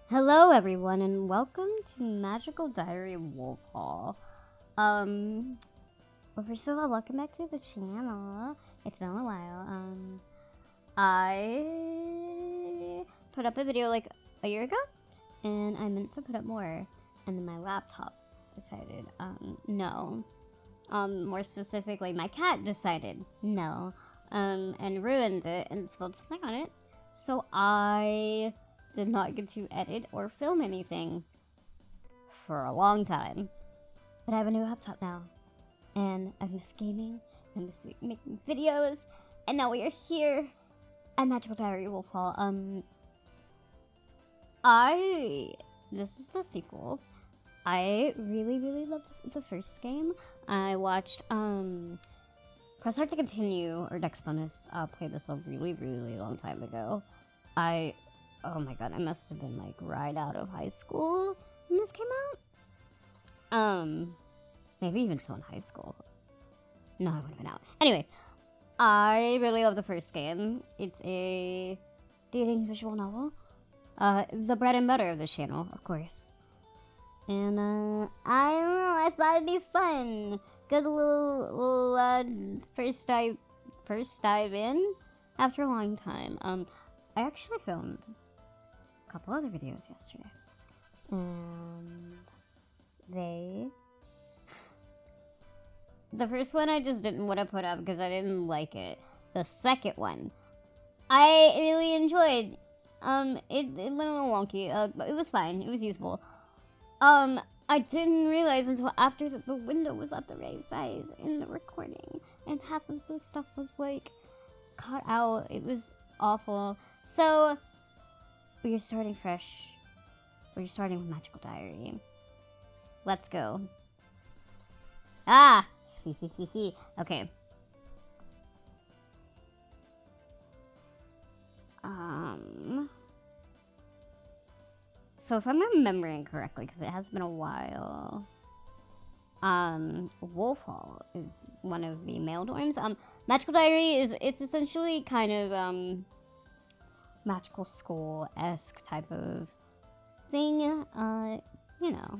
Hello everyone and welcome to Magical Diary Wolf Hall. Well, first of all, welcome back to the channel. It's been a while. I put up a video like a year ago and I meant to put up more, and then my laptop decided no. More specifically, my cat decided no, and ruined it and spilled something on it. So I did not get to edit or film anything for a long time. But I have a new laptop now, and I miss gaming, I miss making videos, and now we are here at Magical Diary Wolf Hall. This is the sequel. I really loved the first game. I watched Press Start to Continue, or Next Bonus, played this a really long time ago. Oh my god, I must have been like right out of high school when this came out. Maybe even still in high school. No, I would have been out. Anyway, I really love the first game. It's a dating visual novel. The bread and butter of this channel, of course. And I don't know, I thought it'd be fun. Good little first dive in after a long time. I actually filmed a couple other videos yesterday, and the first one I just didn't want to put up because I didn't like it. The second one I really enjoyed. It went a little wonky, but it was fine. It was useful. I didn't realize until after that the window was at the right size in the recording, and half of the stuff was like cut out. It was awful. So we're starting fresh. We're starting with Magical Diary. Let's go. Ah! Okay. So if I'm remembering correctly, because it has been a while, Wolf Hall is one of the male dorms. Magical Diary it's essentially kind of, magical school-esque type of thing. You know,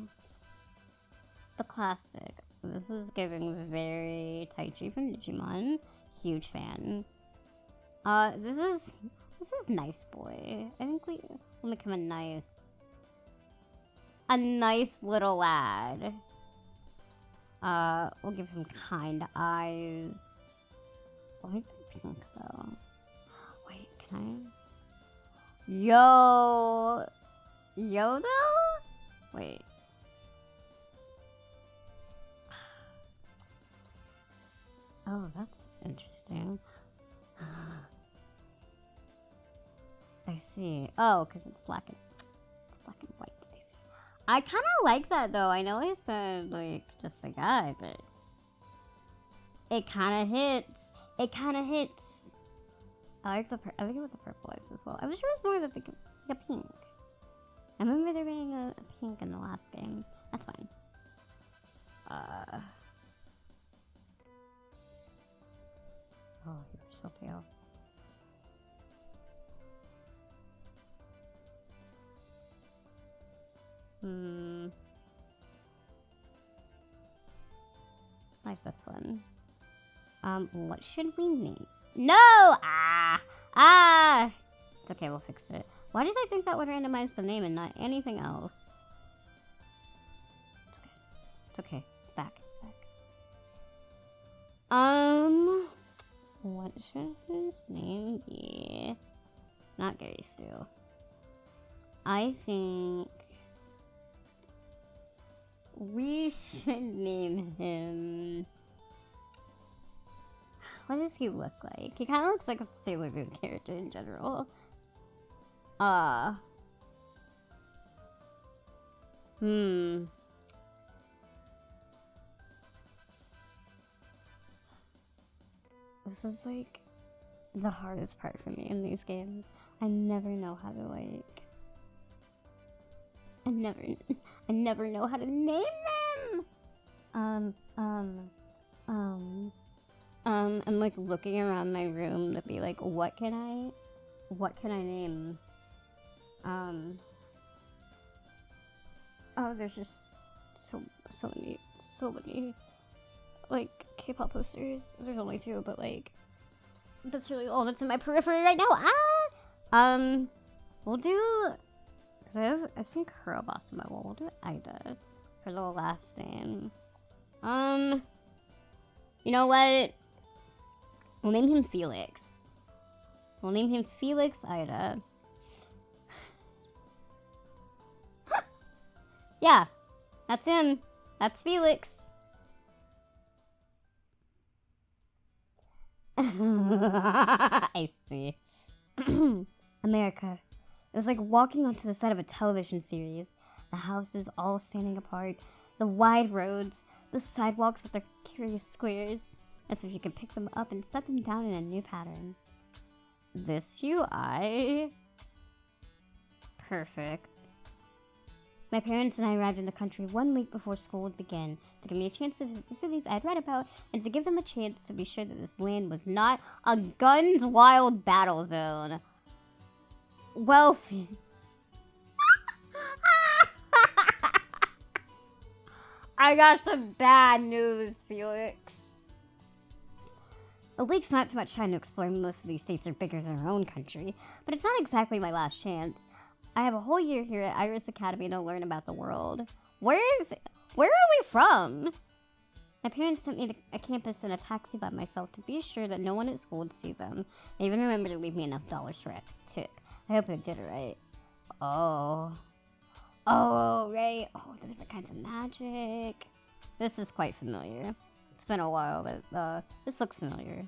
the classic. This is giving very Taichi from Digimon. Huge fan. This is nice boy. I think we'll make him a nice little lad. We'll give him kind eyes. I like the pink though. Wait, can I? Yo though? Wait. Oh, that's interesting. I see. Oh, because it's black and white. I see. I kind of like that though. I know I said like just a guy, but it kind of hits. I like it with the purple eyes as well. I wish there was more of a pink. I remember there being a pink in the last game. That's fine. Oh, you're so pale. I like this one. What should we name? No! It's okay, we'll fix it. Why did I think that would randomize the name and not anything else? It's okay. It's back. What should his name be? Not Gary Stu. I think we should name him... What does he look like? He kind of looks like a Sailor Moon character in general. This is like the hardest part for me in these games. I never know how to like... I never know how to name them! I'm like looking around my room to be like, what can I name Oh, there's just so many like K-pop posters. There's only 2, but like that's really all that's in my periphery right now. We'll do because I've seen Kuro Boss in my wall. We'll do Ida for the last name. You know what? We'll name him Felix. We'll name him Felix Ida. Yeah, that's him. That's Felix. I see. America. It was like walking onto the set of a television series. The houses all standing apart, the wide roads, the sidewalks with their curious squares, as if you could pick them up and set them down in a new pattern. This UI? Perfect. My parents and I arrived in the country 1 week before school would begin to give me a chance to visit the cities I'd read about and to give them a chance to be sure that this land was not a guns wild battle zone. Well, I got some bad news, Felix. A week's not too much time to explore. Most of these states are bigger than our own country, but it's not exactly my last chance. I have a whole year here at Iris Academy to learn about the world. Where are we from? My parents sent me to a campus in a taxi by myself to be sure that no one at school would see them. They even remembered to leave me enough dollars for a tip. I hope I did it right. Oh, right. Oh, the different kinds of magic. This is quite familiar. It's been a while, but this looks familiar.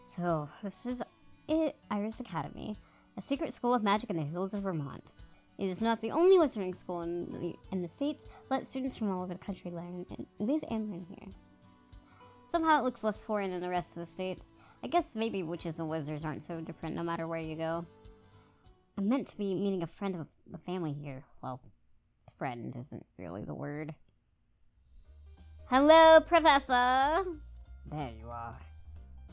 So, this is it, Iris Academy, a secret school of magic in the hills of Vermont. It is not the only wizarding school in the States, but students from all over the country live and learn here. Somehow it looks less foreign than the rest of the states. I guess maybe witches and wizards aren't so different no matter where you go. I'm meant to be meeting a friend of the family here. Well, friend isn't really the word. Hello, Professor! There you are.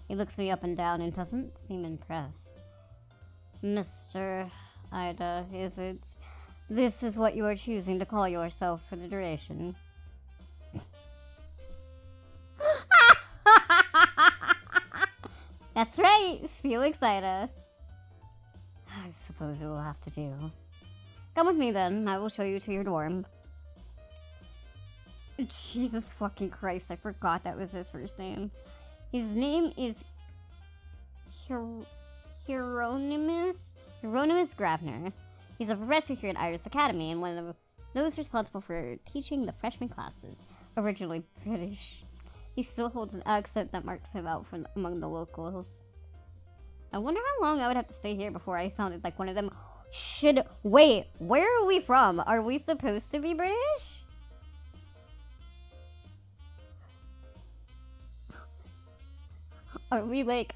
He looks me up and down and doesn't seem impressed. Mr. Ida, this is what you are choosing to call yourself for the duration? That's right, Felix Ida. I suppose it will have to do. Come with me then, I will show you to your dorm. Jesus fucking Christ, I forgot that was his first name. His name is Hieronymus Grabner. He's a professor here at Iris Academy and one of those responsible for teaching the freshman classes, originally British. He still holds an accent that marks him out from among the locals. I wonder how long I would have to stay here before I sounded like one of them. Wait, where are we from? Are we supposed to be British? Are we like,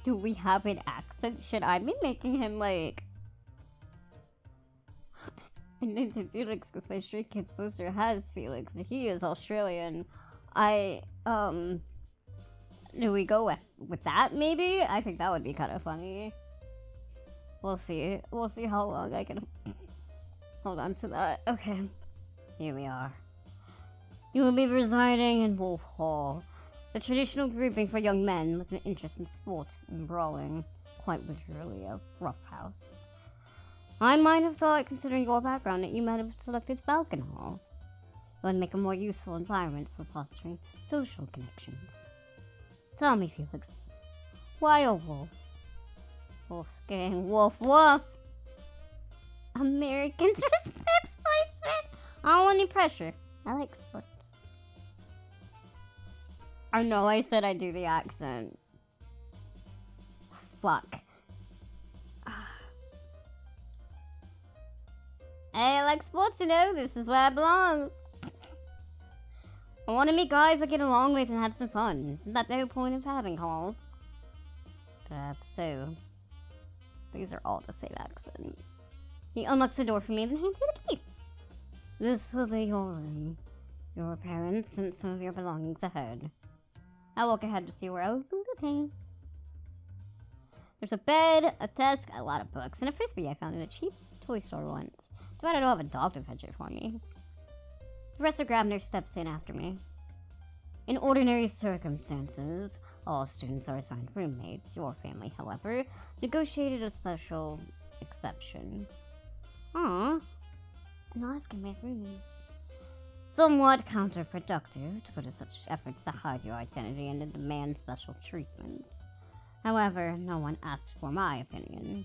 do we have an accent? Should I be making him like... I named him Felix because my Stray Kids poster has Felix. He is Australian. Do we go with that maybe? I think that would be kind of funny. We'll see. We'll see how long I can hold on to that. Okay. Here we are. You will be residing in Wolf Hall, the traditional grouping for young men with an interest in sport and brawling. Quite literally a rough house. I might have thought, considering your background, that you might have selected Falcon Hall. It would make a more useful environment for fostering social connections. Tell me, Felix, why a wolf? Wolfgang, woof woof! Americans respect sportsmen! I don't want any pressure. I like sports. I know I said I'd do the accent. Fuck. Hey, I like sports, you know. This is where I belong. I want to meet guys I get along with and have some fun. Isn't that the whole point of having halls? Perhaps so. These are all the same accent. He unlocks the door for me and hands me the key. This will be your room. Your parents sent some of your belongings ahead. I'll walk ahead to see where I will be living. There's a bed, a desk, a lot of books, and a frisbee I found in a cheap toy store once. Too bad I don't have a dog to fetch it for me. Professor Grabner steps in after me. In ordinary circumstances, all students are assigned roommates. Your family, however, negotiated a special exception. Aw, and asking my roomies. Somewhat counterproductive to put such efforts to hide your identity and to demand special treatment. However, no one asked for my opinion.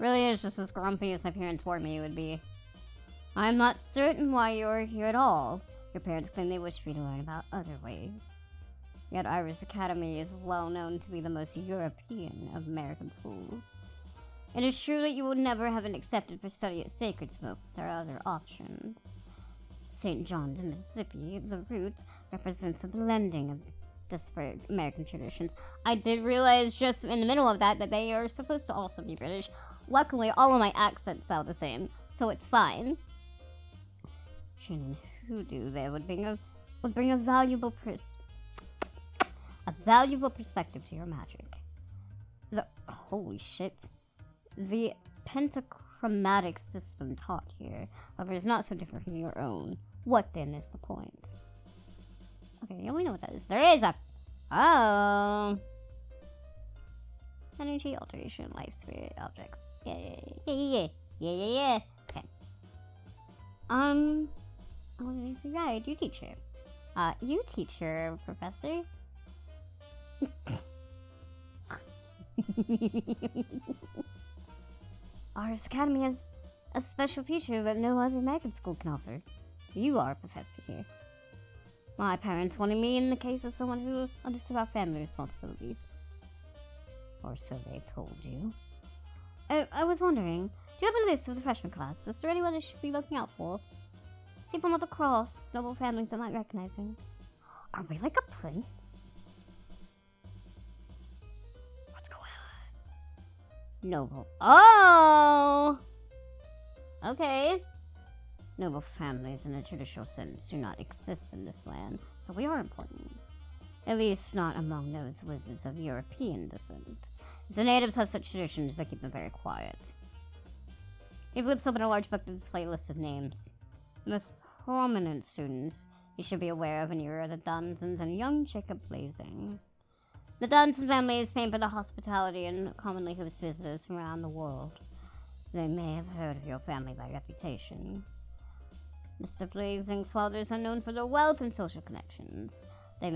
Really is just as grumpy as my parents warned me it would be. I'm not certain why you're here at all. Your parents claim they wish for you to learn about other ways. Yet Iris Academy is well known to be the most European of American schools. It is true that you would never have been accepted for study at Sacred Smoke, but there are other options. St. John's, Mississippi, the route, represents a blending of disparate American traditions. I did realize just in the middle of that they are supposed to also be British. Luckily, all of my accents sound the same, so it's fine. Training hoodoo there would bring a valuable perspective to your magic. Holy shit. The pentachromatic system taught here, however, is not so different from your own. What then is the point? Okay, yeah, we know what that is. There is a... Oh! Energy alteration, life spirit objects. Yeah. Okay. Oh, so right, you teach her. You teach her, Professor? Ours Academy has a special feature that no other American school can offer. You are a professor here. My parents wanted me in the case of someone who understood our family responsibilities. Or so they told you. I was wondering, do you have a list of the freshman class? Is there anyone I should be looking out for? People not across, noble families that might recognize me. Are we like a prince? What's going on? Noble. Oh! Okay. Noble families in a traditional sense do not exist in this land, so we are important. At least not among those wizards of European descent. If the natives have such traditions, they keep them very quiet. He flips open a large book to display a list of names. The most prominent students you should be aware of when you are the Dunsons and young Jacob Blazing. The Dunson family is famed for their hospitality and commonly hosts visitors from around the world. They may have heard of your family by reputation. Mr. Blazing's fathers are known for their wealth and social connections. They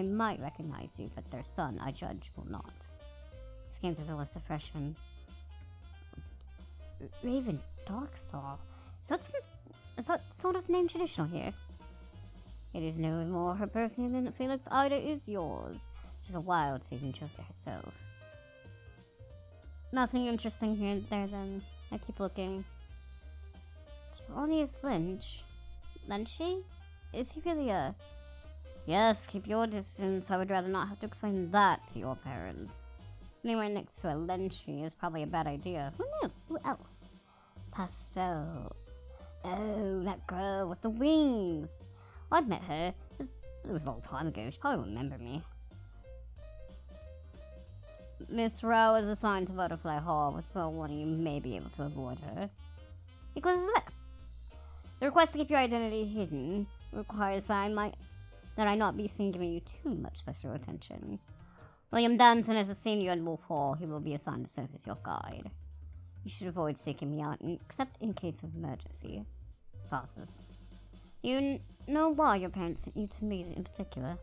might recognize you, but their son, I judge, will not. This came through the list of freshmen. Raven Darksaw. Is that sort of name traditional here? It is no more her birthday than Felix either is yours. She's a wild seed and chose it herself. Nothing interesting here there then. I keep looking. Tyronius Lynch? Lynchy? Is he really a... Yes, keep your distance. I would rather not have to explain that to your parents. Anywhere next to a Lynchy is probably a bad idea. Who knew? Who else? Pastel. Oh, that girl with the wings. I've met her. It was a long time ago. She probably won't remember me. Miss Rowe is assigned to Butterfly Hall with forewarning you may be able to avoid her. He closes the book. The request to keep your identity hidden requires that I not be seen giving you too much special attention. William Danton is a senior in Wolf Hall. He will be assigned to serve as your guide. You should avoid seeking me out, except in case of emergency. Pauses. You know why your parents sent you to me in particular?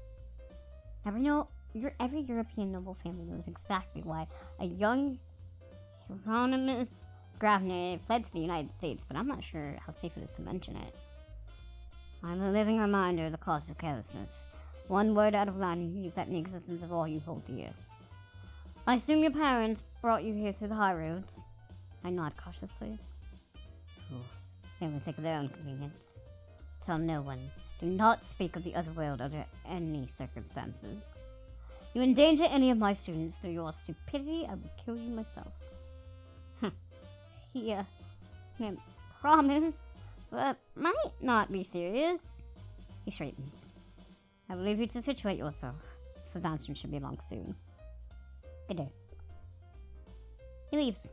Every European noble family knows exactly why a young Hieronymus Grabner fled to the United States, but I'm not sure how safe it is to mention it. I'm a living reminder of the cost of carelessness. One word out of line and you threaten the existence of all you hold dear. I assume your parents brought you here through the high roads. I nod cautiously. Fools. They will think of their own convenience. Tell no one. Do not speak of the other world under any circumstances. You endanger any of my students through your stupidity, I will kill you myself. Here. Promise. So that might not be serious. He straightens. I will leave you to situate yourself. So Downstream should be along soon. Good day. He leaves.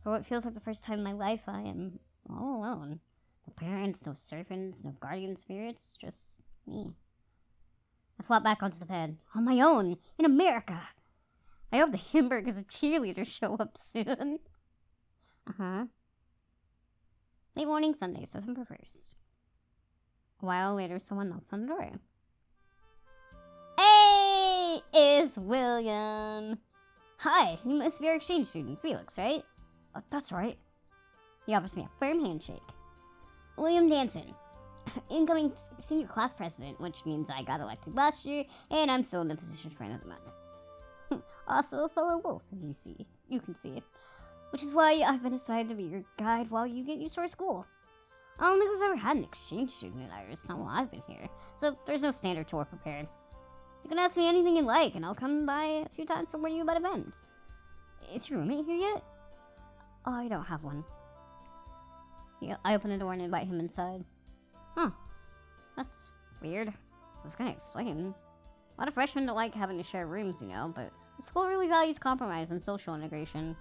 For what feels like the first time in my life, I am all alone. No parents, no servants, no guardian spirits, just me. I flop back onto the bed, on my own, in America. I hope the hamburgers and cheerleaders show up soon. Late morning, Sunday, September 1st. A while later, someone knocks on the door. Hey, it's William. Hi, you must be our exchange student, Felix, right? That's right. He offers me a firm handshake. William Danson, incoming senior class president, which means I got elected last year, and I'm still in the position for another month. Also a fellow wolf, as you can see. Which is why I've been assigned to be your guide while you get used to our school. I don't think we've ever had an exchange student at Iris, not while I've been here, so there's no standard tour prepared. You can ask me anything you like, and I'll come by a few times to warn you about events. Is your roommate here yet? Oh, I don't have one. Yeah, I open the door and invite him inside. Huh. That's weird. I was gonna explain. A lot of freshmen don't like having to share rooms, you know, but the school really values compromise and social integration.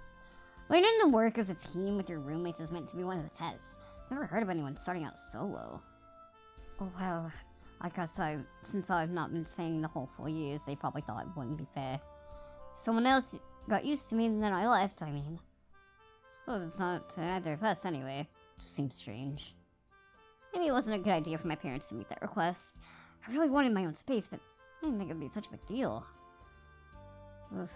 Learning to work as a team with your roommates is meant to be one of the tests. Never heard of anyone starting out solo. Oh, well, I guess since I've not been staying the whole 4 years, they probably thought it wouldn't be fair. Someone else got used to me and then I left, I mean. Suppose it's not to either of us anyway. Just seems strange. Maybe it wasn't a good idea for my parents to meet that request. I really wanted my own space, but I didn't think it would be such a big deal. Oof.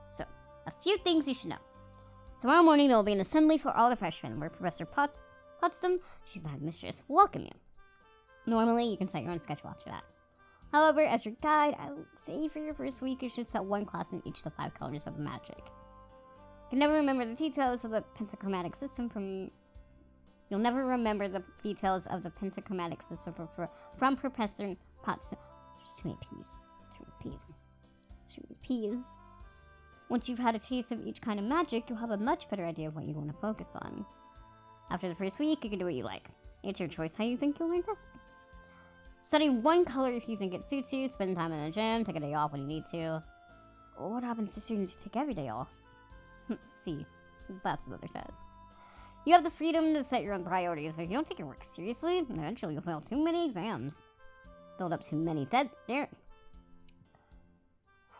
So, a few things you should know. Tomorrow morning there will be an assembly for all the freshmen where Professor Potsdam, she's the headmistress, will welcome you. Normally, you can set your own schedule after that. However, as your guide, I would say for your first week you should set one class in each of the 5 colors of magic. You can never remember the details of the pentachromatic system from... You'll never remember the details of the pentachromatic system from Professor Potsdam. There's too many P's. Too many P's. Once you've had a taste of each kind of magic, you'll have a much better idea of what you want to focus on. After the first week, you can do what you like. It's your choice how you think you'll learn best. Study one color if you think it suits you, spend time in the gym, take a day off when you need to. What happens to students who take every day off? See, that's another test. You have the freedom to set your own priorities, but if you don't take your work seriously, eventually you'll fail too many exams. Build up too many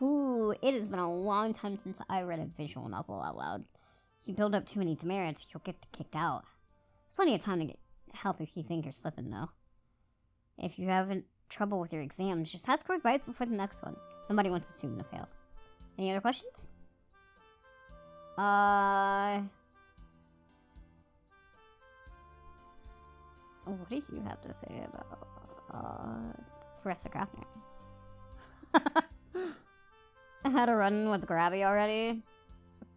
Ooh, it has been a long time since I read a visual novel out loud. If you build up too many demerits, you'll get kicked out. There's plenty of time to get help if you think you're slipping, though. If you have trouble with your exams, just ask for advice before the next one. Nobody wants a student to fail. Any other questions? What do you have to say about, Professor Kraftner? I had a run with Grabby already.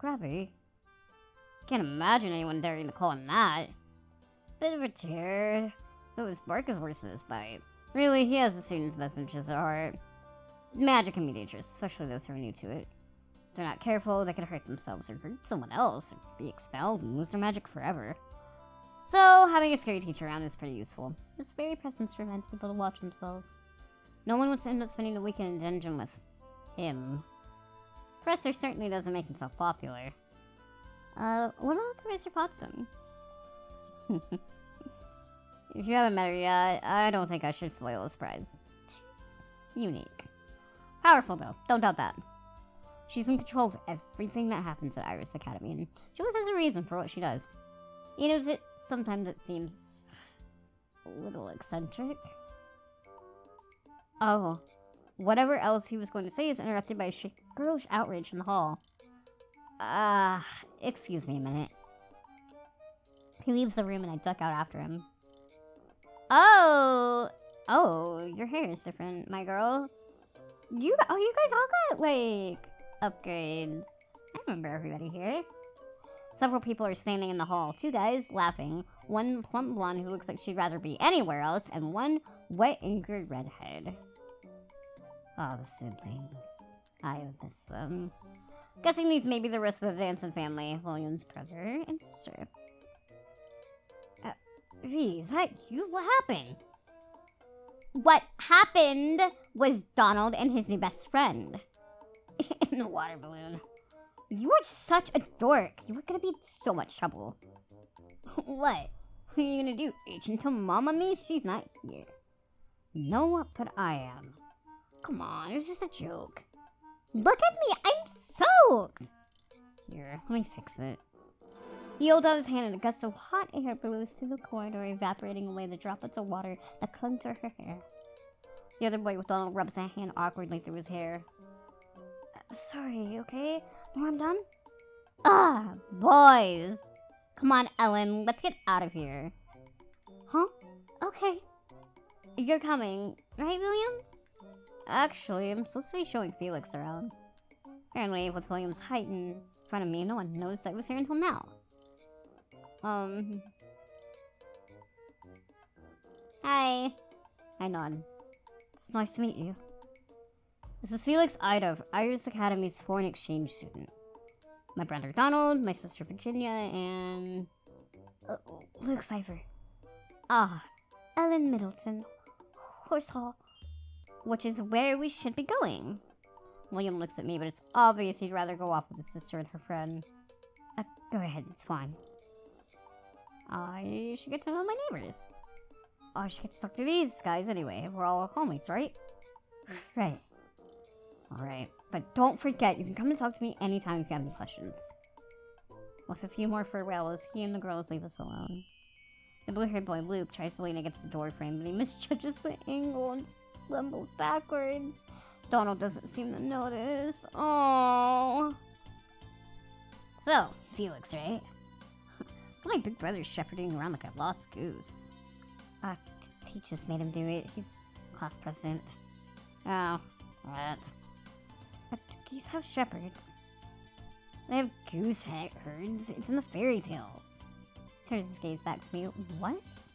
Grabby? Can't imagine anyone daring to call him that. It's a bit of a terror. Though his bark is worse than his bite. Really, he has the students' best interests at heart. Magic can be dangerous, especially those who are new to it. If they're not careful, they could hurt themselves or hurt someone else, or be expelled and lose their magic forever. So, having a scary teacher around is pretty useful. His very presence prevents people to watch themselves. No one wants to end up spending the weekend in dungeon with him. Professor certainly doesn't make himself popular. What about Professor Potsdam? If you haven't met her yet, I don't think I should spoil the surprise. She's unique. Powerful, though. Don't doubt that. She's in control of everything that happens at Iris Academy, and she always has a reason for what she does. Even if sometimes it seems a little eccentric. Oh, whatever else he was going to say is interrupted by a girlish outrage in the hall. Excuse me a minute. He leaves the room and I duck out after him. Oh, your hair is different, my girl. You guys all got, like, upgrades. I remember everybody here. Several people are standing in the hall. 2 guys laughing. One plump blonde who looks like she'd rather be anywhere else, and one wet, angry redhead. Oh, the siblings. I miss them. Guessing these may be the rest of the Danson family. William's brother and sister. V, is that you? What happened? What happened was Donald and his new best friend. In the water balloon. You are such a dork. You are gonna be in so much trouble. What? What are you gonna do? Reach and tell Mama me she's not here? No, but I am. Come on, it was just a joke. Look at me, I'm soaked! Here, let me fix it. He held out his hand and a gust of hot air blew through the corridor, evaporating away the droplets of water that clung to her hair. The other boy with Donald rubs a hand awkwardly through his hair. Sorry, okay? Now I'm done? Ah, boys! Come on, Ellen, let's get out of here. Huh? Okay. You're coming, right, William? Actually, I'm supposed to be showing Felix around. Apparently, with William's height in front of me, no one knows I was here until now. Hi. I nod. It's nice to meet you. This is Felix Ida of Iris Academy's foreign exchange student. My brother Donald, my sister Virginia, and... Luke Pfeiffer. Ah, Ellen Middleton. Horse Hall. Which is where we should be going. William looks at me, but it's obvious he'd rather go off with his sister and her friend. Go ahead, it's fine. I should get to know my neighbors. I should get to talk to these guys anyway. We're all homies, right? Right. Alright, but don't forget, you can come and talk to me anytime if you have any questions. With a few more farewells, he and the girls leave us alone. The blue-haired boy Luke tries to lean against the door frame, but he misjudges the angle and stumbles backwards. Donald doesn't seem to notice. Oh. So, Felix, right? My big brother's shepherding around like a lost goose. Teachers made him do it. He's class president. Oh, what? Geese have shepherds. They have goose herds. It's in the fairy tales. Turns his gaze back to me. What?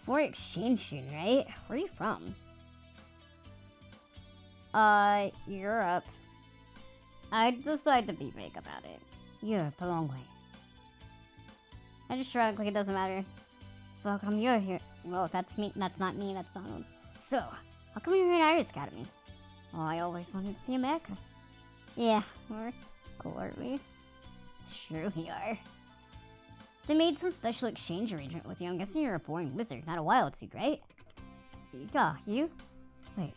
For exchange student, right? Where are you from? Europe. I decided to be vague about it. Europe, a long way. I just shrug like it doesn't matter. So how come you're here? Well, that's me. That's not me. That's Donald. So, how come you're here in Iris Academy? Well, I always wanted to see America. Yeah, we're cool, aren't we? Sure we are. They made some special exchange arrangement with you. I'm guessing you're a born wizard, not a wild seed, right? Yeah, you? Wait,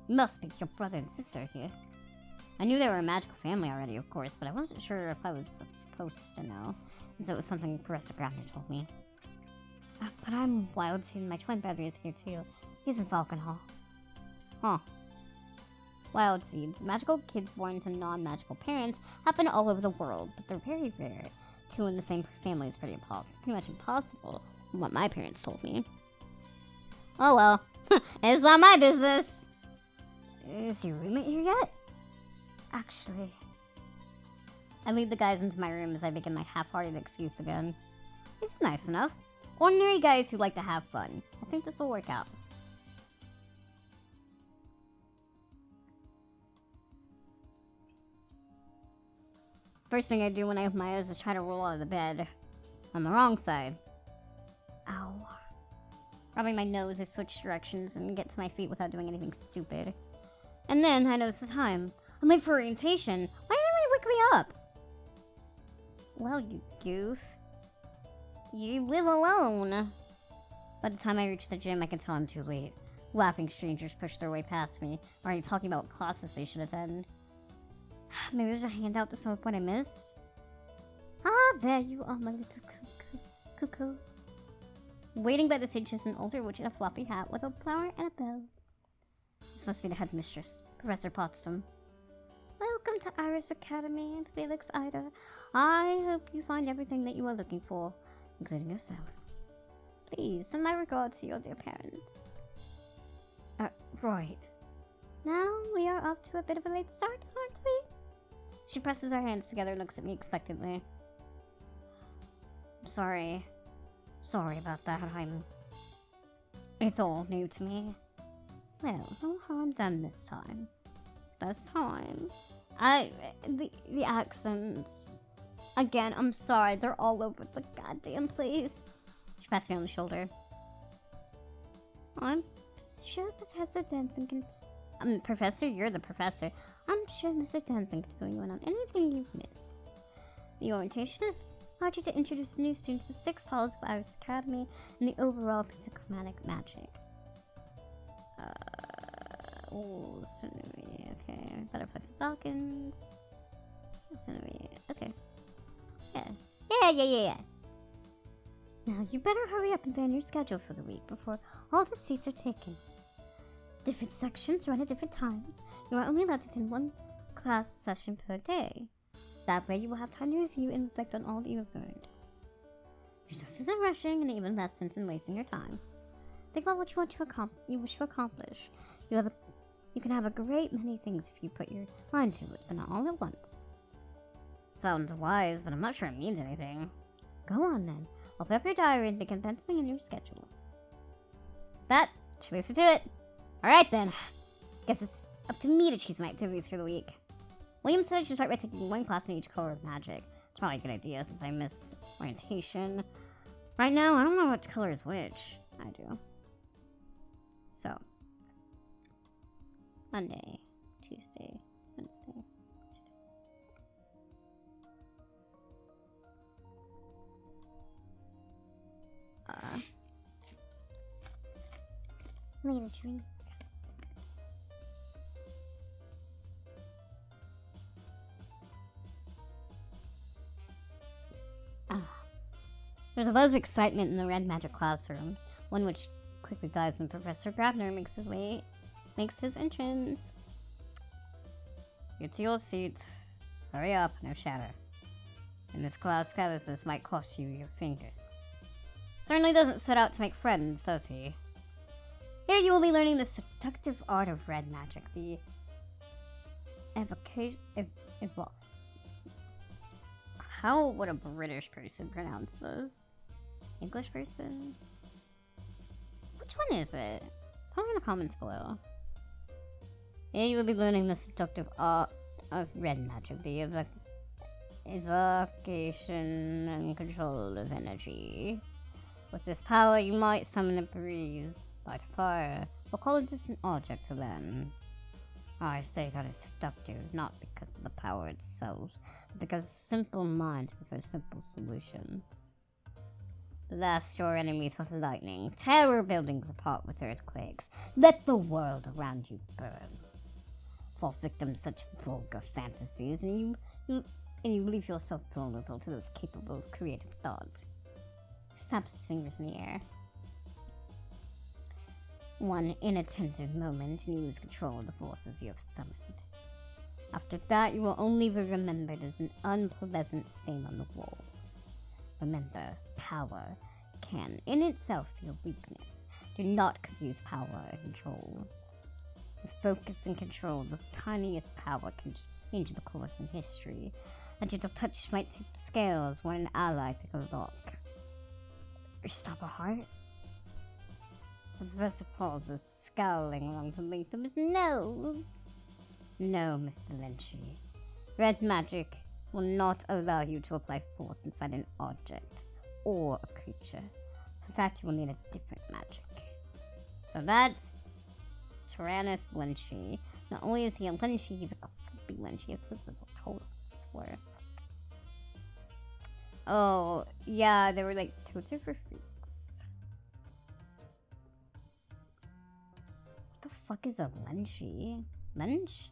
you must be your brother and sister here. I knew they were a magical family already, of course, but I wasn't sure if I was supposed to know, since it was something Professor Grabner told me. But I'm wild seed and my twin brother is here too. He's in Falcon Hall. Huh. Wild seeds, magical kids born to non-magical parents, happen all over the world, but they're very rare. Two in the same family is pretty much impossible, from what my parents told me. Oh well, it's not my business. Is your roommate here yet? Actually, I lead the guys into my room as I begin my half-hearted excuse again. He's nice enough. Ordinary guys who like to have fun. I think this will work out. First thing I do when I open my eyes is try to roll out of the bed. On the wrong side. Ow. Rubbing my nose, I switch directions and get to my feet without doing anything stupid. And then I notice the time. I'm late for orientation. Why didn't anybody wake me up? Well, you goof. You live alone. By the time I reach the gym, I can tell I'm too late. Laughing strangers push their way past me, already talking about classes they should attend. Maybe there's a handout to sum up what I missed? Ah, there you are, my little cuckoo. Waiting by the stage is an older witch in a floppy hat with a flower and a bell. This must be the headmistress, Professor Potsdam. Welcome to Iris Academy and Felix Ida. I hope you find everything that you are looking for, including yourself. Please send my regards to your dear parents. Right. Now we are off to a bit of a late start, aren't we? She presses her hands together and looks at me expectantly. Sorry. Sorry about that. It's all new to me. Well, no harm done this time. This time. The accents. Again, I'm sorry. They're all over the goddamn place. She pats me on the shoulder. I'm sure Professor Denson can Professor, you're the professor. I'm sure Mr. Danson could fill you in on anything you've missed. The orientation is larger to introduce new students to 6 halls of Iris Academy and the overall pentachromatic magic. Okay. Butterflies and falcons. Okay. Yeah. Now, you better hurry up and plan your schedule for the week before all the seats are taken. Different sections run at different times. You are only allowed to attend 1 class session per day. That way, you will have time to review and reflect on all that you have learned. There's no sense in rushing, and even less sense in wasting your time. Think about what you wish to accomplish. You can have a great many things if you put your mind to it, but not all at once. Sounds wise, but I'm not sure it means anything. Go on then. I'll prep your diary and begin penciling in your schedule. That should leave you to it. Alright then. Guess it's up to me to choose my activities for the week. William said I should start by taking 1 class in each color of magic. It's probably a good idea since I missed orientation. Right now, I don't know which color is which. I do. So. Monday, Tuesday, Wednesday, Thursday. Later, drink. There's a buzz of excitement in the red magic classroom, one which quickly dies when Professor Grabner makes his entrance. Get to your seat. Hurry up, no chatter. In this class, carelessness might cost you your fingers. Certainly doesn't set out to make friends, does he? Here you will be learning the seductive art of red magic, the how would a British person pronounce this? English person? Which one is it? Tell me in the comments below. Here you will be learning the seductive art of red magic, the evocation and control of energy. With this power, you might summon a breeze, light a fire, or call a distant object to them. I say that is seductive, not because of the power itself, but because simple minds prefer simple solutions. Blast your enemies with lightning, tear buildings apart with earthquakes, let the world around you burn. Fall victim to such vulgar fantasies, and you leave yourself vulnerable to those capable of creative thought. Snaps his fingers in the air. One inattentive moment and you lose control of the forces you have summoned. After that, you will only be remembered as an unpleasant stain on the walls. Remember, power can in itself be a weakness. Do not confuse power and control. With focus and control, the tiniest power can change the course in history. A gentle touch might tip scales where an ally pick a lock. Or stop a heart. The professor pauses, scowling along the length of his nose. No, Mr. Lynchy. Red magic will not allow you to apply force inside an object or a creature. In fact, you will need a different magic. So that's Tyrannus Lynchy. Not only is he a Lynchy, he's a creepy Lynchy. That's what the total is for. Oh, yeah, they were like, toads are for freaks. What the fuck is a Lynchy? Lynchy?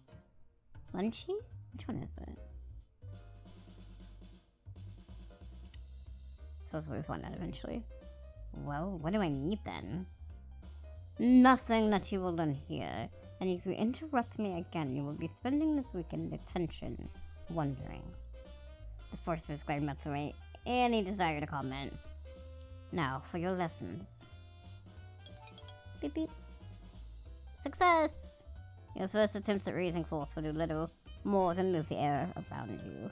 Which one is it? Suppose we'll find out eventually. Well, what do I need then? Nothing that you will learn here. And if you interrupt me again, you will be spending this week in detention, wondering. The force of his glare melts away any desire to comment. Now, for your lessons. Beep beep. Success! Your first attempts at raising force will do little more than move the air around you.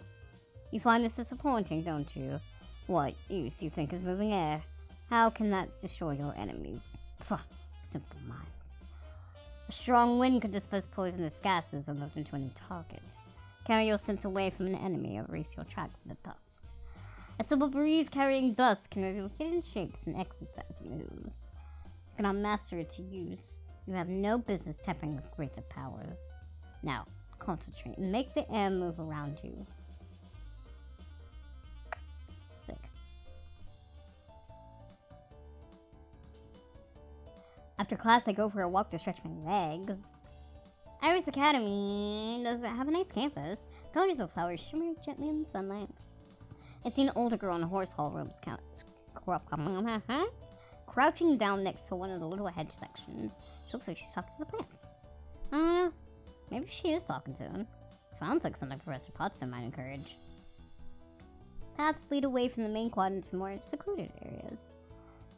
You find this disappointing, don't you? What use you think is moving air? How can that destroy your enemies? Pah, simple minds. A strong wind could disperse poisonous gases and move into a new target. Carry your scent away from an enemy or erase your tracks in the dust. A simple breeze carrying dust can reveal hidden shapes and exits as it moves. You cannot master it to use You have no business tapping with greater powers. Now, concentrate and make the air move around you. Sick. After class, I go for a walk to stretch my legs. Iris Academy does have a nice campus. Colors of the flowers shimmer gently in the sunlight. I see an older girl in horse hall robes crouching down next to one of the little hedge sections. She looks like she's talking to the plants. Maybe she is talking to him. Sounds like something Professor Potson might encourage. Paths lead away from the main quad into more secluded areas.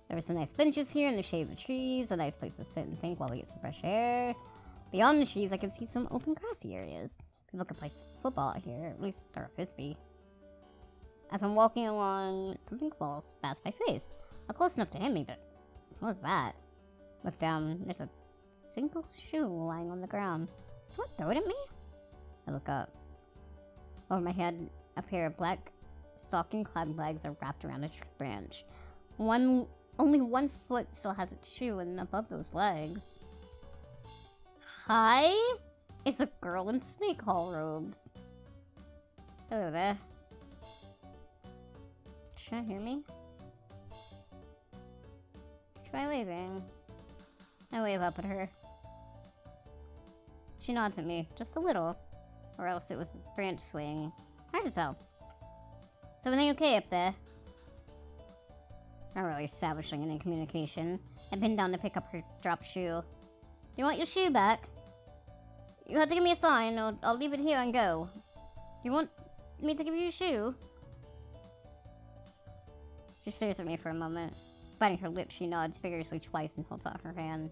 There are some nice benches here in the shade of the trees, a nice place to sit and think while we get some fresh air. Beyond the trees, I can see some open grassy areas. People can play football out here, at least throw a frisbee. As I'm walking along, something close passed my face. Not close enough to hit me, but what was that? Look down, there's a single shoe lying on the ground. Did someone throw it at me? I look up. Over my head, a pair of black stocking-clad legs are wrapped around a tree branch. Only one foot still has its shoe, and above those legs. Hi? It's a girl in snake hall robes. Hello there. Should I hear me? Try waving. I wave up at her. She nods at me, just a little. Or else it was the branch swaying. Hard to tell. Is everything okay up there? Not really establishing any communication. I bend down to pick up her dropped shoe. Do you want your shoe back? You have to give me a sign, or I'll leave it here and go. Do you want me to give you a shoe? She stares at me for a moment. Biting her lip, she nods vigorously twice and holds out her hand.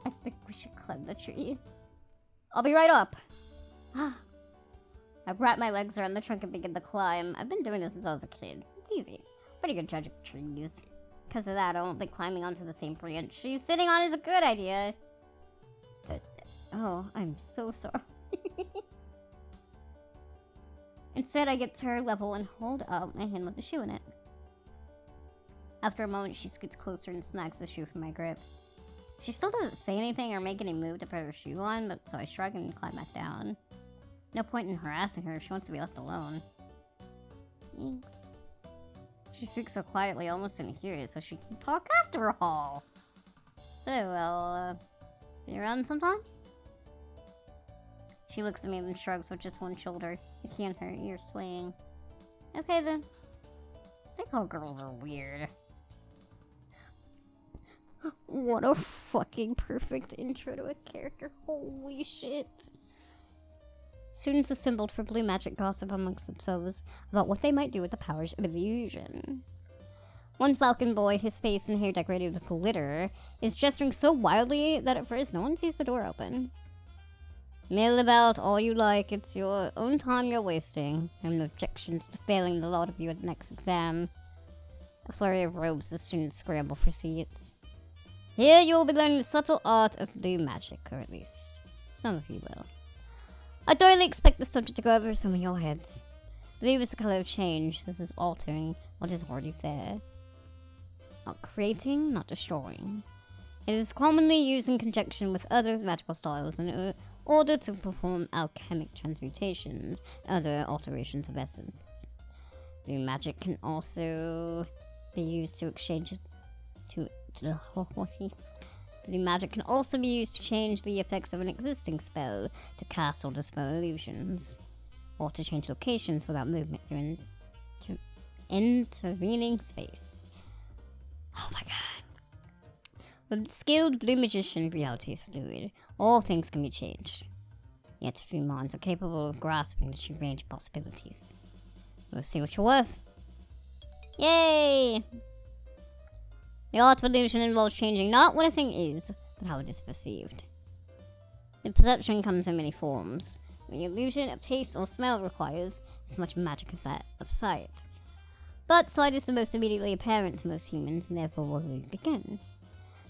I think we should climb the tree. I'll be right up. I wrap my legs around the trunk and begin to climb. I've been doing this since I was a kid. It's easy. Pretty good judge of trees. Because of that, I don't think climbing onto the same branch she's sitting on is a good idea. But, oh, I'm so sorry. Instead, I get to her level and hold out my hand with the shoe in it. After a moment, she scoots closer and snags the shoe from my grip. She still doesn't say anything or make any move to put her shoe on, but so I shrug and climb back down. No point in harassing her if she wants to be left alone. Thanks. She speaks so quietly, I almost didn't hear it, so she can talk after all. So, I'll, see you around sometime? She looks at me and shrugs with just one shoulder, the key in her ear swaying. Okay then. Snake-hall girls are weird. What a fucking perfect intro to a character. Holy shit. Students assembled for blue magic gossip amongst themselves about what they might do with the powers of illusion. One falcon boy, his face and hair decorated with glitter, is gesturing so wildly that at first no one sees the door open. Mill about all you like, it's your own time you're wasting. I have no objections to failing the lot of you at the next exam. A flurry of robes, the students scramble for seats. Here you will be learning the subtle art of blue magic, or at least some of you will. I thoroughly expect the subject to go over some of your heads. Blue is the color of change. This is altering what is already there. Not creating, not destroying. It is commonly used in conjunction with other magical styles in order to perform alchemic transmutations and other alterations of essence. Blue magic can also be used to exchange Blue magic can also be used to change the effects of an existing spell, to cast or dispel illusions, or to change locations without movement through intervening space. Oh my god. With skilled blue magician, reality is fluid. All things can be changed. Yet few minds are capable of grasping the true range of possibilities. We'll see what you're worth. Yay! The art of illusion involves changing not what a thing is, but how it is perceived. The perception comes in many forms. The illusion of taste or smell requires as much magic as that of sight. But sight is the most immediately apparent to most humans, and therefore will we begin.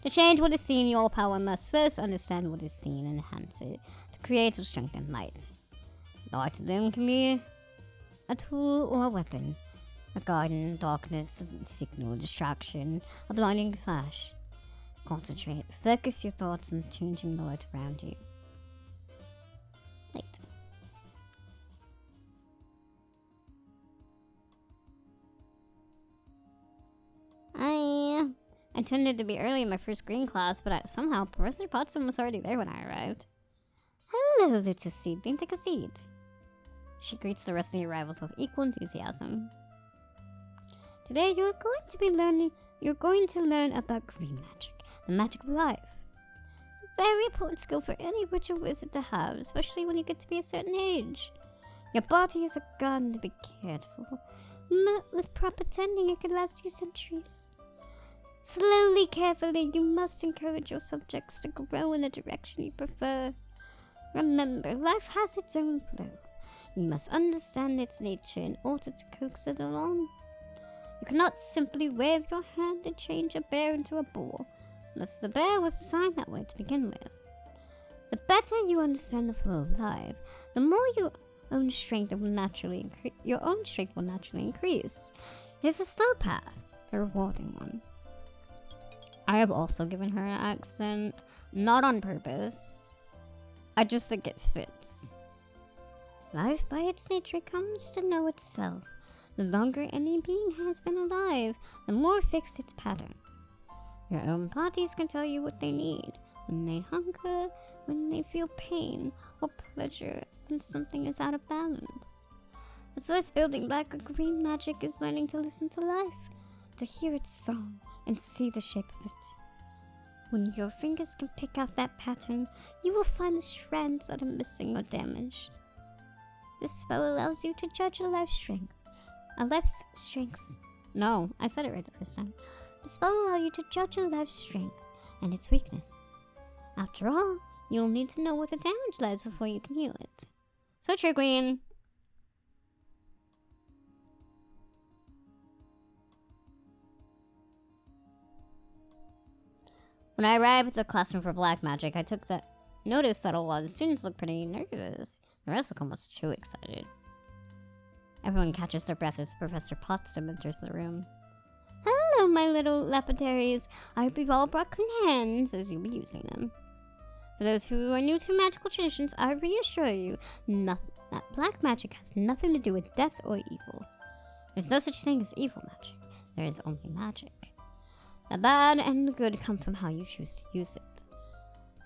To change what is seen, your power must first understand what is seen and enhance it, to create or strengthen light. The art of them can be a tool or a weapon. A garden, darkness, a signal, distraction, a blinding flash. Concentrate. Focus your thoughts on changing the light around you. Light. I intended to be early in my first green class, but somehow Professor Potsdam was already there when I arrived. Hello, little seedling. Take a seat. She greets the rest of the arrivals with equal enthusiasm. Today you're going to learn about green magic, the magic of life. It's a very important skill for any witch or wizard to have, especially when you get to be a certain age. Your body is a garden to be cared for. With proper tending, it can last you centuries. Slowly, carefully, you must encourage your subjects to grow in the direction you prefer. Remember, life has its own flow. You must understand its nature in order to coax it along. You cannot simply wave your hand and change a bear into a bull, unless the bear was designed that way to begin with. The better you understand the flow of life, the more your own strength will naturally increase. It is a slow path, a rewarding one. I have also given her an accent, not on purpose. I just think it fits. Life by its nature comes to know itself. The longer any being has been alive, the more fixed its pattern. Your own bodies can tell you what they need, when they hunger, when they feel pain or pleasure, when something is out of balance. The first building block of green magic is learning to listen to life, to hear its song, and see the shape of it. When your fingers can pick out that pattern, you will find the strands that are missing or damaged. This spell allows you to judge a life's strength. No, I said it right the first time. The spell allows you to judge a life's strength and its weakness. After all, you'll need to know where the damage lies before you can heal it. So true, Queen. When I arrived at the classroom for black magic, I noticed that a lot of students looked pretty nervous. The rest of them was too excited. Everyone catches their breath as Professor Potsdam enters the room. Hello, my little lapidaries. I hope you've all brought clean hands as you'll be using them. For those who are new to magical traditions, I reassure you that black magic has nothing to do with death or evil. There's no such thing as evil magic. There is only magic. The bad and the good come from how you choose to use it.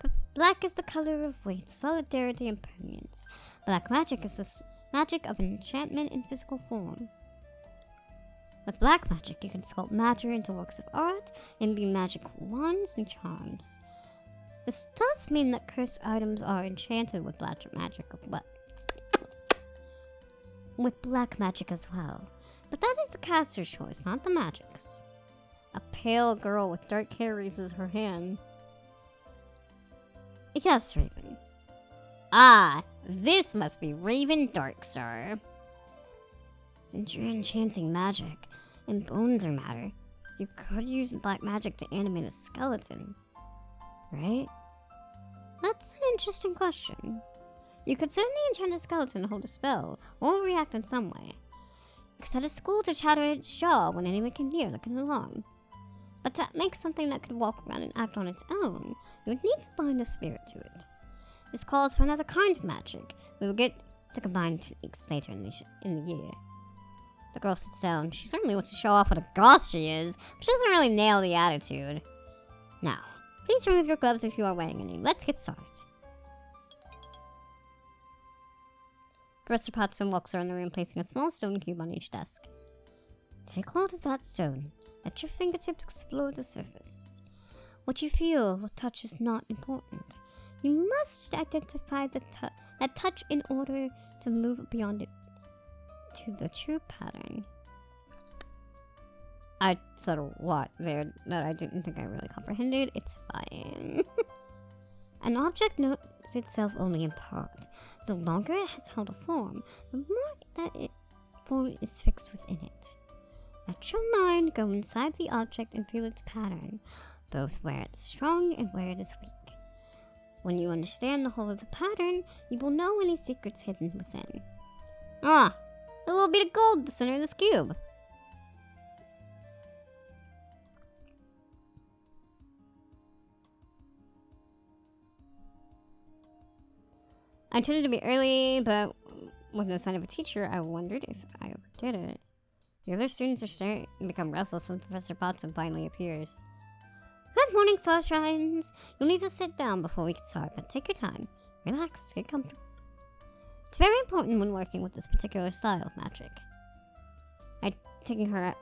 But black is the color of weight, solidarity, and permanence. Black magic is the magic of enchantment in physical form. With black magic, you can sculpt matter into works of art and be magical wands and charms. This does mean that cursed items are enchanted with black magic as well. But that is the caster's choice, not the magic's. A pale girl with dark hair raises her hand. Yes, Raven. Ah, this must be Raven Darkstar. Since you're enchanting magic, and bones are matter, you could use black magic to animate a skeleton, right? That's an interesting question. You could certainly enchant a skeleton to hold a spell, or react in some way. You could set a skull to chatter its jaw when anyone can hear, like an alarm. But to make something that could walk around and act on its own, you would need to bind a spirit to it. This calls for another kind of magic. We will get to combine techniques later in the year. The girl sits down. She certainly wants to show off what a goth she is, but she doesn't really nail the attitude. Now, please remove your gloves if you are wearing any. Let's get started. Professor Potsdam walks around the room, placing a small stone cube on each desk. Take hold of that stone. Let your fingertips explore the surface. What you feel or touch is not important. You must identify that touch in order to move beyond it to the true pattern. I said a lot there that I didn't think I really comprehended. It's fine. An object knows itself only in part. The longer it has held a form, the more that form is fixed within it. Let your mind go inside the object and feel its pattern, both where it's strong and where it is weak. When you understand the whole of the pattern, you will know any secrets hidden within. Ah, a little bit of gold at the center of this cube. I intended to be early, but with no sign of a teacher, I wondered if I overdid it. The other students are starting to become restless when Professor Potsdam finally appears. Good morning, sunshines. You'll need to sit down before we can start, but take your time. Relax, get comfortable. It's very important when working with this particular style of magic. Taking her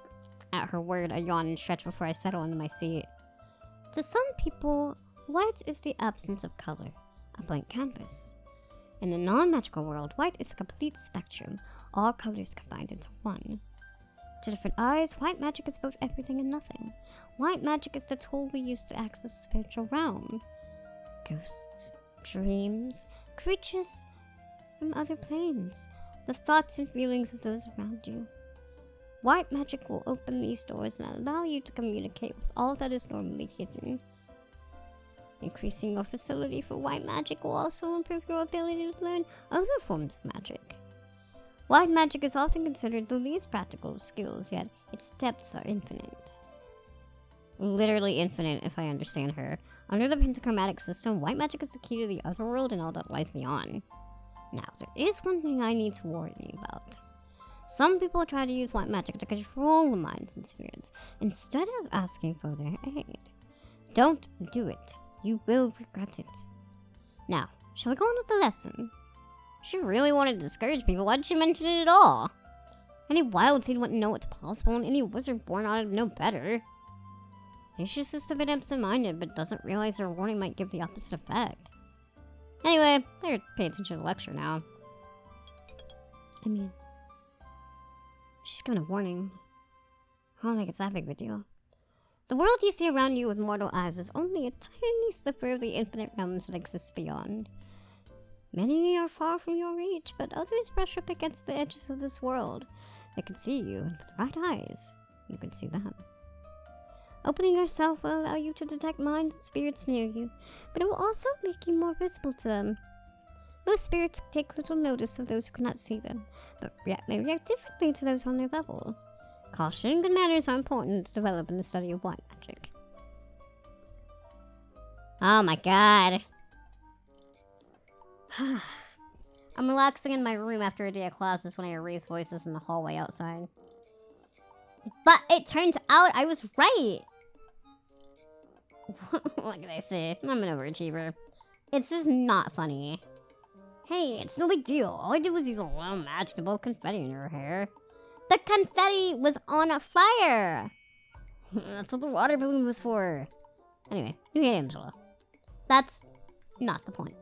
at her word, I yawn and stretch before I settle into my seat. To some people, white is the absence of color, a blank canvas. In the non-magical world, white is a complete spectrum, all colors combined into one. To different eyes, white magic is both everything and nothing. White magic is the tool we use to access the spiritual realm. Ghosts, dreams, creatures from other planes, the thoughts and feelings of those around you. White magic will open these doors and allow you to communicate with all that is normally hidden. Increasing your facility for white magic will also improve your ability to learn other forms of magic. White magic is often considered the least practical of skills, yet its depths are infinite. Literally infinite, if I understand her. Under the pentachromatic system, white magic is the key to the otherworld and all that lies beyond. Now, there is one thing I need to warn you about. Some people try to use white magic to control the minds and spirits, instead of asking for their aid. Don't do it. You will regret it. Now, shall we go on with the lesson? She really wanted to discourage people. Why did she mention it at all? Any wild seed wouldn't know what's possible, and any wizard born ought to know better. Maybe she's just a bit absent-minded, but doesn't realize her warning might give the opposite effect. Anyway, better pay attention to the lecture now. I mean, she's given a warning. I don't think it's that big of a deal. The world you see around you with mortal eyes is only a tiny sliver of the infinite realms that exist beyond. Many are far from your reach, but others brush up against the edges of this world. They can see you, and with the right eyes, you can see them. Opening yourself will allow you to detect minds and spirits near you, but it will also make you more visible to them. Most spirits take little notice of those who cannot see them, but may react differently to those on their level. Caution and good manners are important to develop in the study of white magic. Oh my god. I'm relaxing in my room after a day of classes when I hear raised voices in the hallway outside. But it turns out I was right! What can I say? I'm an overachiever. It's just not funny. Hey, it's no big deal. All I did was use a little match to blow confetti in her hair. The confetti was on a fire! That's what the water balloon was for. Anyway, you hate Angela. That's not the point.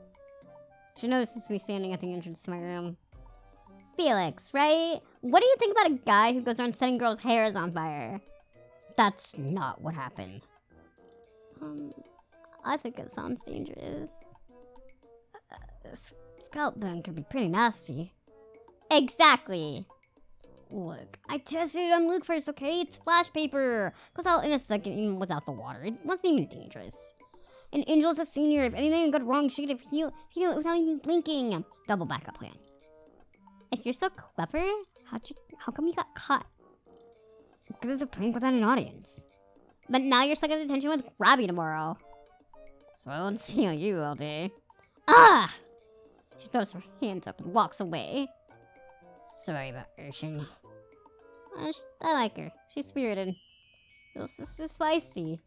She notices me standing at the entrance to my room. Felix, right? What do you think about a guy who goes around setting girls' hairs on fire? That's not what happened. I think it sounds dangerous. Scalp burn could be pretty nasty. Exactly. Look, I tested it on Luke first, okay? It's flash paper. Goes out in a second even without the water. It wasn't even dangerous. And Angel's a senior. If anything got wrong, she could have healed it without even blinking. Double backup plan. If you're so clever, how come you got caught? Because it's a prank without an audience. But now you're stuck at detention with Robbie tomorrow. So I won't see you all day. Ah! She throws her hands up and walks away. Sorry about Urshan. I like her. She's spirited. It's just spicy.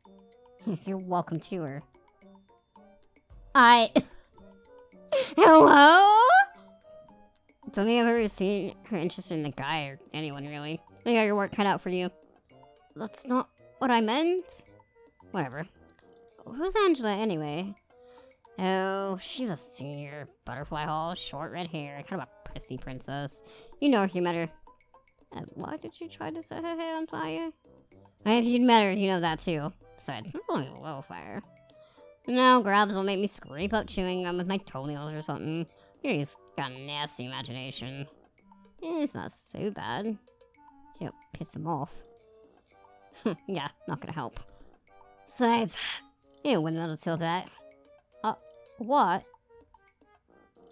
You're welcome to her. Hello? Don't think I've ever seen her interested in the guy or anyone, really. You got your work cut out for you. That's not what I meant. Whatever. Who's Angela, anyway? Oh, she's a senior. Butterfly Hall, short red hair, kind of a prissy princess. You know her, you met her. And why did you try to set her hair on fire? If you'd met her, you know that too. Besides, it's only a little fire. No, grabs will make me scrape out chewing gum with my toenails or something. He's got a nasty imagination. It's not so bad. You don't piss him off. Yeah, not gonna help. Besides, you wouldn't notice that. What?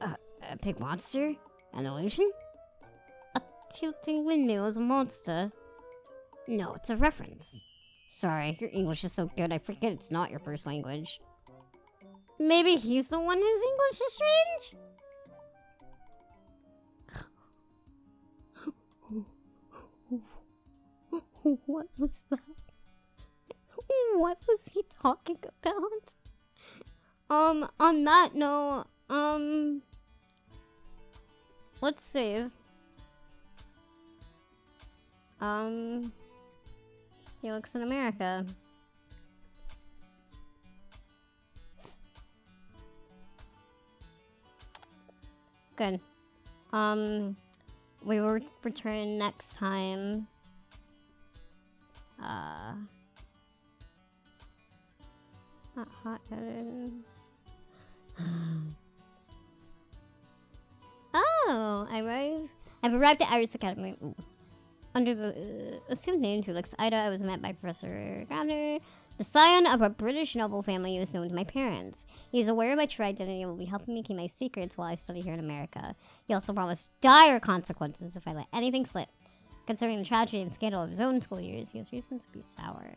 A big monster? An illusion? A tilting windmill is a monster. No, it's a reference. Sorry, your English is so good I forget it's not your first language. Maybe he's the one whose English is strange? What was that? What was he talking about? On that note, let's save. Felix in America. Good. We will return next time. Not hot-headed. Oh, I've arrived at Iris Academy. Ooh. Under the assumed name Felix Ida, I was met by Professor Grabner, the scion of a British noble family who is known to my parents. He is aware of my true identity and will be helping me keep my secrets while I study here in America. He also promised dire consequences if I let anything slip. Considering the tragedy and scandal of his own school years, he has reason to be sour.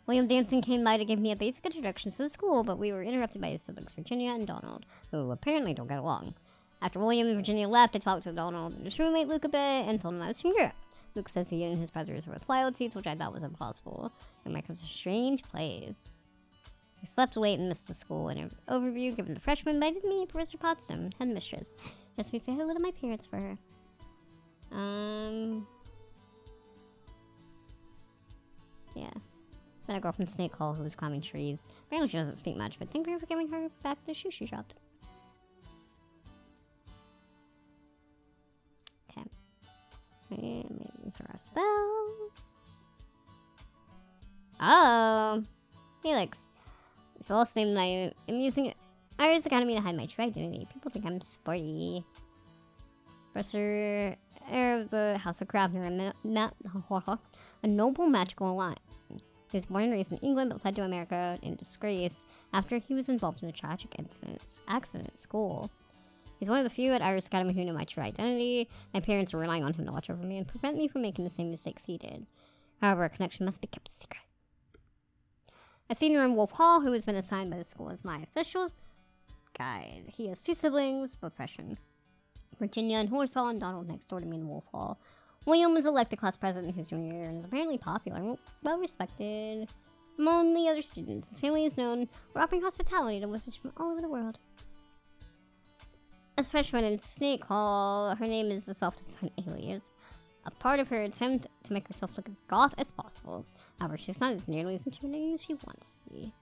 William Danson came by to give me a basic introduction to the school, but we were interrupted by his siblings Virginia and Donald, who apparently don't get along. After William and Virginia left, I talked to Donald and his roommate Luke a bit and told him I was from Europe. Luke says he and his brothers were with wild seeds, which I thought was impossible. America's a strange place. I slept late and missed the school overview given to freshmen, but I did meet Professor Potsdam, headmistress. Just we say hello to my parents for her. Yeah. Then a girl from Snake Hall who was climbing trees. Apparently she doesn't speak much, but thank you for giving her back the shoe she dropped. Okay. And these are our spells. Oh! Felix. The false name that I am using Iris Academy to hide my true identity. People think I'm sporty. Professor heir of the House of Grabner, a noble magical alliance. He was born and raised in England, but fled to America in disgrace after he was involved in a tragic accident at school. He's one of the few at Iris Academy who knew my true identity. My parents were relying on him to watch over me and prevent me from making the same mistakes he did. However, a connection must be kept secret. A senior in Wolf Hall, who has been assigned by the school as my official guide. He has two siblings, both freshmen. Virginia in Horse Hall and Donald next door to me in Wolf Hall. William was elected class president in his junior year and is apparently popular and well respected among the other students. His family is known for offering hospitality to visitors from all over the world. As a freshman in Snake Hall, her name is the self-designed alias, a part of her attempt to make herself look as goth as possible. However, she's not as nearly as intimidating as she wants to be.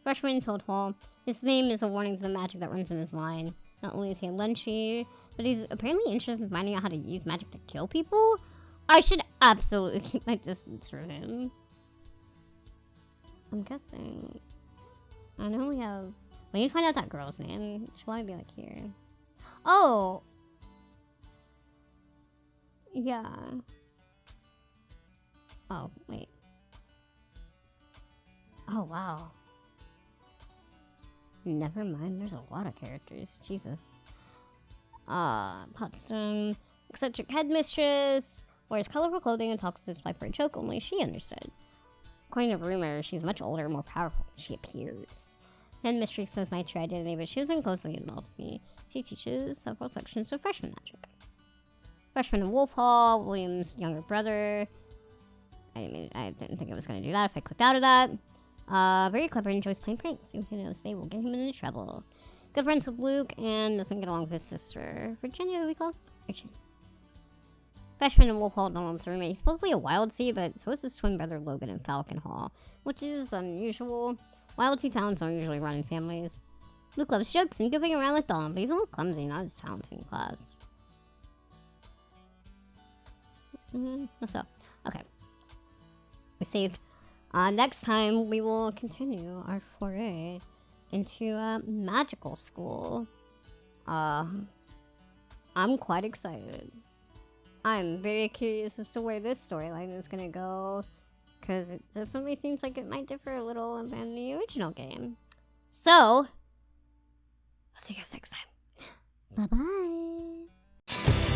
Freshman in Toad Hall, his name is a warning to the magic that runs in his line. Not only is he a lunchy, but he's apparently interested in finding out how to use magic to kill people. I should absolutely keep my distance from him. I'm guessing. I know we need to find out that girl's name. She'll probably be like here. Oh! Yeah. Oh, wait. Oh, wow. Never mind, there's a lot of characters. Jesus. Potsdam, eccentric headmistress, wears colorful clothing and talks as if life were a joke, only she understood. According to rumor, she's much older and more powerful than she appears. Headmistress knows my true identity, but she isn't closely involved with me. She teaches several sections of freshman magic. Freshman in Wolf Hall, William's younger brother. I didn't think I was going to do that if I clicked out of that. Very clever and enjoys playing pranks. Even if he knows they will get him into trouble. Good friends with Luke and doesn't get along with his sister. Virginia, who he calls Richie. Freshman in Wolf Hall, Donald's roommate. He's supposedly a wild seed, but so is his twin brother Logan in Falcon Hall, which is unusual. Wild seed talents don't usually run in families. Luke loves jokes and goofing around like Donald, but he's a little clumsy, not as talented in class. What's up? Okay. We saved. Next time, we will continue our foray into magical school. I'm quite excited. I'm very curious as to where this storyline is gonna go, because it definitely seems like it might differ a little than the original game. So, I'll see you guys next time. Bye-bye.